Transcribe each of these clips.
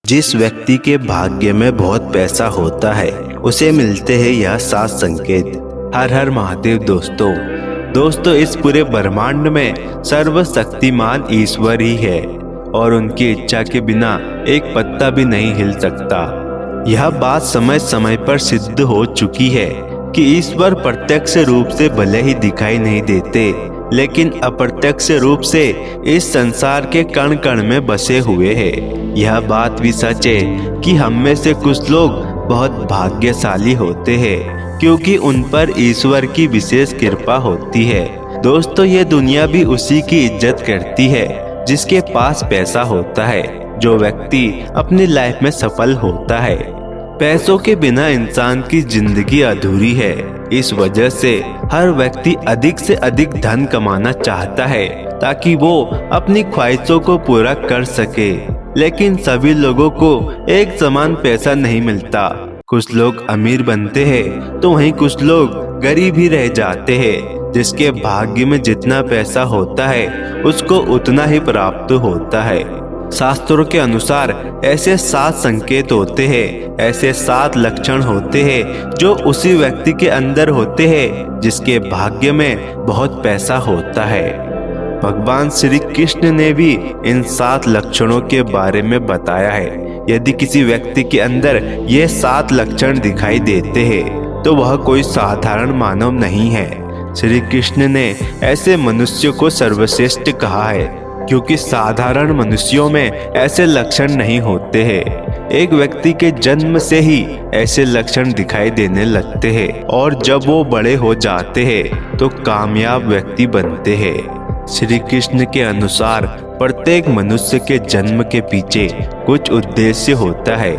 जिस व्यक्ति के भाग्य में बहुत पैसा होता है उसे मिलते हैं यह 7 संकेत। हर हर महादेव। दोस्तों इस पूरे ब्रह्मांड में सर्वशक्तिमान ईश्वर ही है और उनकी इच्छा के बिना एक पत्ता भी नहीं हिल सकता। यह बात समय समय पर सिद्ध हो चुकी है कि ईश्वर प्रत्यक्ष रूप से भले ही दिखाई नहीं देते, लेकिन अप्रत्यक्ष रूप से इस संसार के कण कण में बसे हुए हैं। यह बात भी सच है कि हम में से कुछ लोग बहुत भाग्यशाली होते हैं क्योंकि उन पर ईश्वर की विशेष कृपा होती है। दोस्तों ये दुनिया भी उसी की इज्जत करती है जिसके पास पैसा होता है, जो व्यक्ति अपनी लाइफ में सफल होता है। पैसों के बिना इंसान की जिंदगी अधूरी है। इस वजह से हर व्यक्ति अधिक से अधिक धन कमाना चाहता है ताकि वो अपनी ख्वाहिशों को पूरा कर सके, लेकिन सभी लोगों को एक समान पैसा नहीं मिलता। कुछ लोग अमीर बनते हैं तो वहीं कुछ लोग गरीब ही रह जाते हैं। जिसके भाग्य में जितना पैसा होता है उसको उतना ही प्राप्त होता है। शास्त्रों के अनुसार ऐसे 7 संकेत होते हैं, ऐसे 7 लक्षण होते हैं जो उसी व्यक्ति के अंदर होते हैं जिसके भाग्य में बहुत पैसा होता है। भगवान श्री कृष्ण ने भी इन 7 लक्षणों के बारे में बताया है। यदि किसी व्यक्ति के अंदर ये 7 लक्षण दिखाई देते हैं तो वह कोई साधारण मानव नहीं है। श्री कृष्ण ने ऐसे मनुष्य को सर्वश्रेष्ठ कहा है क्योंकि साधारण मनुष्यों में ऐसे लक्षण नहीं होते हैं। एक व्यक्ति के जन्म से ही ऐसे लक्षण दिखाई देने लगते हैं और जब वो बड़े हो जाते हैं तो कामयाब व्यक्ति बनते हैं। श्री कृष्ण के अनुसार प्रत्येक मनुष्य के जन्म के पीछे कुछ उद्देश्य होता है।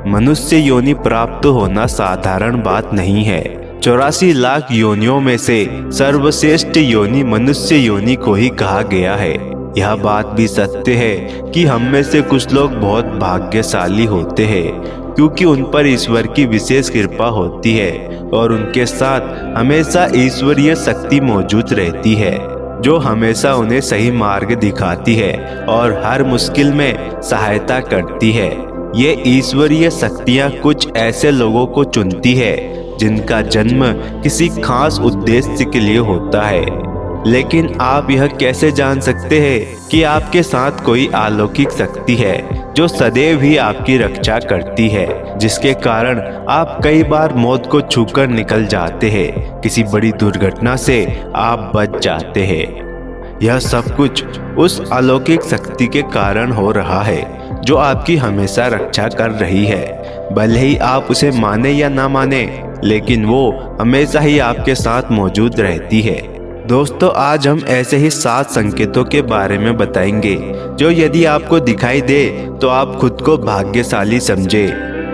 मनुष्य योनि प्राप्त होना साधारण बात नहीं है। 84 लाख योनियों में से सर्वश्रेष्ठ योनि मनुष्य योनि को ही कहा गया है। यह बात भी सत्य है कि हम में से कुछ लोग बहुत भाग्यशाली होते हैं क्योंकि उन पर ईश्वर की विशेष कृपा होती है और उनके साथ हमेशा ईश्वरीय शक्ति मौजूद रहती है जो हमेशा उन्हें सही मार्ग दिखाती है और हर मुश्किल में सहायता करती है। ये ईश्वरीय शक्तियाँ कुछ ऐसे लोगों को चुनती है जिनका जन्म किसी खास उद्देश्य के लिए होता है। लेकिन आप यह कैसे जान सकते हैं कि आपके साथ कोई अलौकिक शक्ति है जो सदैव ही आपकी रक्षा करती है, जिसके कारण आप कई बार मौत को छूकर निकल जाते हैं, किसी बड़ी दुर्घटना से आप बच जाते हैं। यह सब कुछ उस अलौकिक शक्ति के कारण हो रहा है जो आपकी हमेशा रक्षा कर रही है। भले ही आप उसे माने या ना माने, लेकिन वो हमेशा ही आपके साथ मौजूद रहती है। दोस्तों आज हम ऐसे ही 7 संकेतों के बारे में बताएंगे जो यदि आपको दिखाई दे तो आप खुद को भाग्यशाली समझे,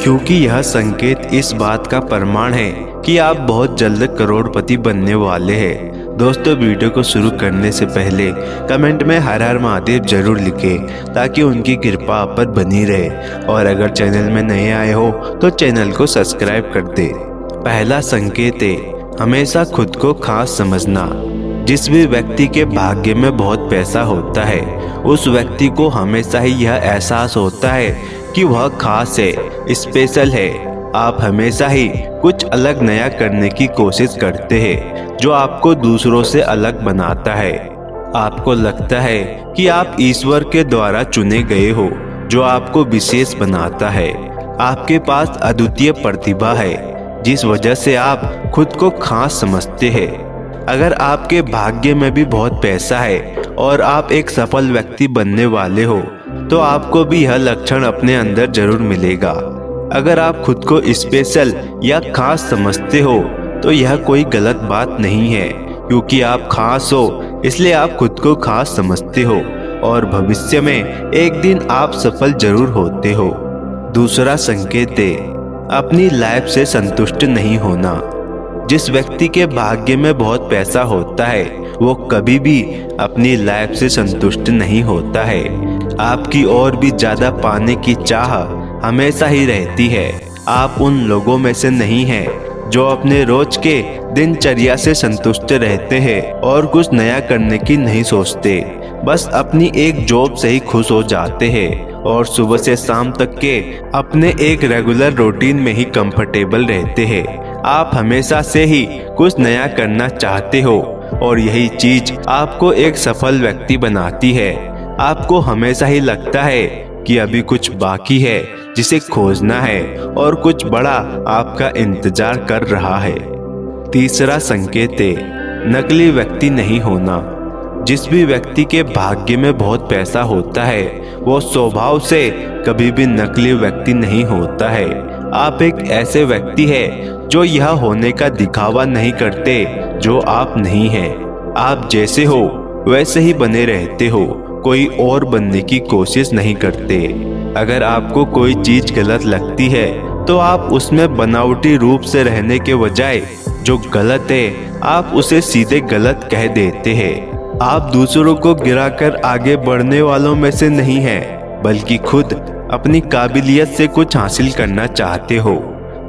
क्योंकि यह संकेत इस बात का प्रमाण है कि आप बहुत जल्द करोड़पति बनने वाले हैं। दोस्तों वीडियो को शुरू करने से पहले कमेंट में हर हर महादेव जरूर लिखें ताकि उनकी कृपा आप पर बनी रहे, और अगर चैनल में नए आए हो तो चैनल को सब्सक्राइब कर दे। पहला संकेत है हमेशा खुद को खास समझना। जिस भी व्यक्ति के भाग्य में बहुत पैसा होता है उस व्यक्ति को हमेशा ही यह एहसास होता है कि वह खास है, स्पेशल है। आप हमेशा ही कुछ अलग नया करने की कोशिश करते हैं जो आपको दूसरों से अलग बनाता है। आपको लगता है कि आप ईश्वर के द्वारा चुने गए हो, जो आपको विशेष बनाता है। आपके पास अद्वितीय प्रतिभा है जिस वजह से आप खुद को खास समझते हैं। अगर आपके भाग्य में भी बहुत पैसा है और आप एक सफल व्यक्ति बनने वाले हो तो आपको भी यह लक्षण अपने अंदर जरूर मिलेगा। अगर आप खुद को स्पेशल या खास समझते हो तो यह कोई गलत बात नहीं है, क्योंकि आप खास हो इसलिए आप खुद को खास समझते हो और भविष्य में एक दिन आप सफल जरूर होते हो। दूसरा संकेत है अपनी लाइफ से संतुष्ट नहीं होना। जिस व्यक्ति के भाग्य में बहुत पैसा होता है वो कभी भी अपनी लाइफ से संतुष्ट नहीं होता है। आपकी और भी ज्यादा पाने की चाह हमेशा ही रहती है। आप उन लोगों में से नहीं हैं जो अपने रोज के दिनचर्या से संतुष्ट रहते हैं और कुछ नया करने की नहीं सोचते, बस अपनी एक जॉब से ही खुश हो जाते हैं और सुबह से शाम तक के अपने एक रेगुलर रूटीन में ही कंफर्टेबल रहते हैं। आप हमेशा से ही कुछ नया करना चाहते हो और यही चीज आपको एक सफल व्यक्ति बनाती है। आपको हमेशा ही लगता है कि अभी कुछ बाकी है जिसे खोजना है और कुछ बड़ा आपका इंतजार कर रहा है। तीसरा संकेत है नकली व्यक्ति नहीं होना। जिस भी व्यक्ति के भाग्य में बहुत पैसा होता है वो स्वभाव से कभी भी नकली व्यक्ति नहीं होता है। आप एक ऐसे व्यक्ति है जो यह होने का दिखावा नहीं करते जो आप नहीं हैं। आप जैसे हो वैसे ही बने रहते हो, कोई और बनने की कोशिश नहीं करते। अगर आपको कोई चीज गलत लगती है तो आप उसमें बनावटी रूप से रहने के बजाय जो गलत है आप उसे सीधे गलत कह देते हैं। आप दूसरों को गिराकर आगे बढ़ने वालों में से नहीं हैं, बल्कि खुद अपनी काबिलियत से कुछ हासिल करना चाहते हो।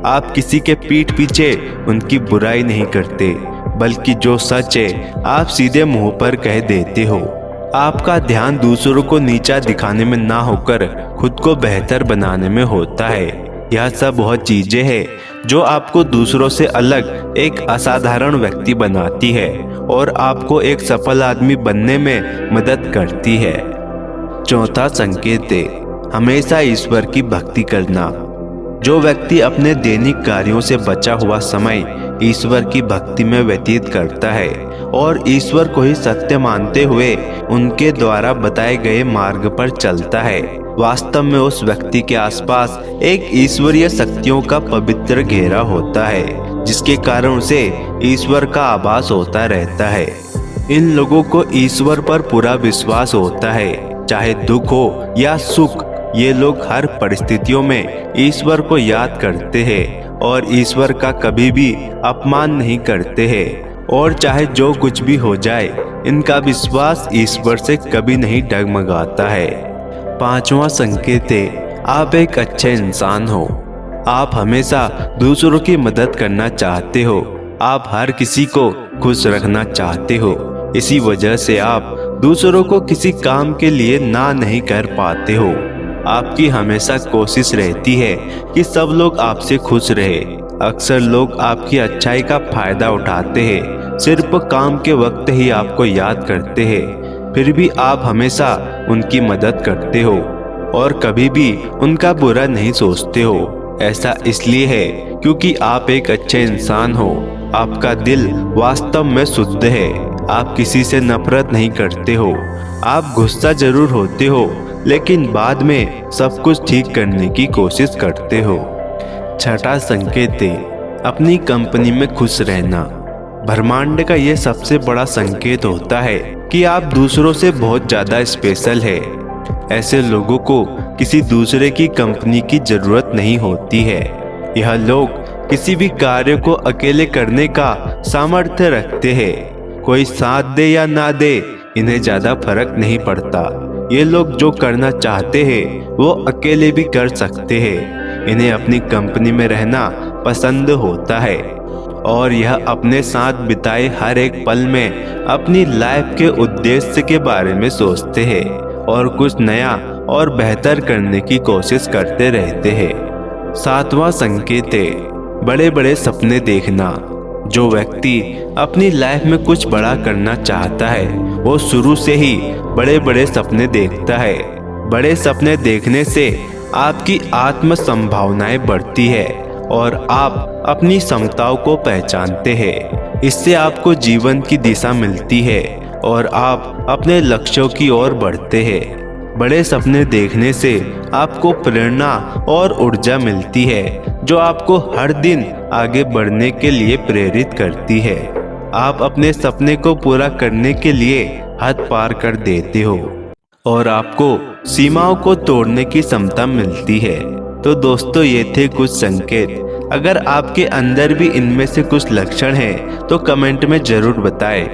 आप किसी के पीठ पीछे उनकी बुराई नहीं करते, बल्कि जो सच है आप सीधे मुंह पर कह देते हो। आपका ध्यान दूसरों को नीचा दिखाने में ना होकर खुद को बेहतर बनाने में होता है। यह सब वह चीजें हैं जो आपको दूसरों से अलग एक असाधारण व्यक्ति बनाती है और आपको एक सफल आदमी बनने में मदद करती है। चौथा संकेत है हमेशा ईश्वर की भक्ति करना। जो व्यक्ति अपने दैनिक कार्यों से बचा हुआ समय ईश्वर की भक्ति में व्यतीत करता है और ईश्वर को ही सत्य मानते हुए उनके द्वारा बताए गए मार्ग पर चलता है, वास्तव में उस व्यक्ति के आसपास एक ईश्वरीय शक्तियों का पवित्र घेरा होता है, जिसके कारण उसे ईश्वर का आभास होता रहता है। इन लोगों को ईश्वर पर पूरा विश्वास होता है, चाहे दुख हो या सुख। ये लोग हर परिस्थितियों में ईश्वर को याद करते हैं और ईश्वर का कभी भी अपमान नहीं करते हैं, और चाहे जो कुछ भी हो जाए इनका विश्वास ईश्वर से कभी नहीं डगमगाता है। पांचवा संकेत है आप एक अच्छे इंसान हो। आप हमेशा दूसरों की मदद करना चाहते हो। आप हर किसी को खुश रखना चाहते हो। इसी वजह से आप दूसरों को किसी काम के लिए ना नहीं कर पाते हो। आपकी हमेशा कोशिश रहती है कि सब लोग आपसे खुश रहे। अक्सर लोग आपकी अच्छाई का फायदा उठाते हैं, सिर्फ काम के वक्त ही आपको याद करते हैं, फिर भी आप हमेशा उनकी मदद करते हो और कभी भी उनका बुरा नहीं सोचते हो। ऐसा इसलिए है क्योंकि आप एक अच्छे इंसान हो। आपका दिल वास्तव में शुद्ध है। आप किसी से नफरत नहीं करते हो। आप गुस्सा जरूर होते हो, लेकिन बाद में सब कुछ ठीक करने की कोशिश करते हो। छठा संकेत है अपनी कंपनी में खुश रहना। ब्रह्मांड का यह सबसे बड़ा संकेत होता है कि आप दूसरों से बहुत ज्यादा स्पेशल है। ऐसे लोगों को किसी दूसरे की कंपनी की जरूरत नहीं होती है। यह लोग किसी भी कार्य को अकेले करने का सामर्थ्य रखते हैं। कोई साथ दे या ना दे इन्हें ज्यादा फर्क नहीं पड़ता। ये लोग जो करना चाहते हैं वो अकेले भी कर सकते हैं। इन्हें अपनी कंपनी में रहना पसंद होता है और यह अपने साथ बिताए हर एक पल में अपनी लाइफ के उद्देश्य के बारे में सोचते हैं और कुछ नया और बेहतर करने की कोशिश करते रहते हैं। सातवां संकेत है बड़े बड़े सपने देखना। जो व्यक्ति अपनी लाइफ में कुछ बड़ा करना चाहता है वो शुरू से ही बड़े बड़े सपने देखता है। बड़े सपने देखने से आपकी आत्म संभावनाएं बढ़ती है और आप अपनी क्षमताओं को पहचानते हैं। इससे आपको जीवन की दिशा मिलती है और आप अपने लक्ष्यों की ओर बढ़ते हैं। बड़े सपने देखने से आपको प्रेरणा और ऊर्जा मिलती है जो आपको हर दिन आगे बढ़ने के लिए प्रेरित करती है। आप अपने सपने को पूरा करने के लिए हद पार कर देते हो और आपको सीमाओं को तोड़ने की क्षमता मिलती है। तो दोस्तों ये थे कुछ संकेत। अगर आपके अंदर भी इनमें से कुछ लक्षण हैं तो कमेंट में जरूर बताएं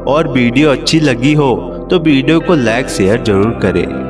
और वीडियो अच्छी लगी हो तो वीडियो को लाइक शेयर जरूर करें।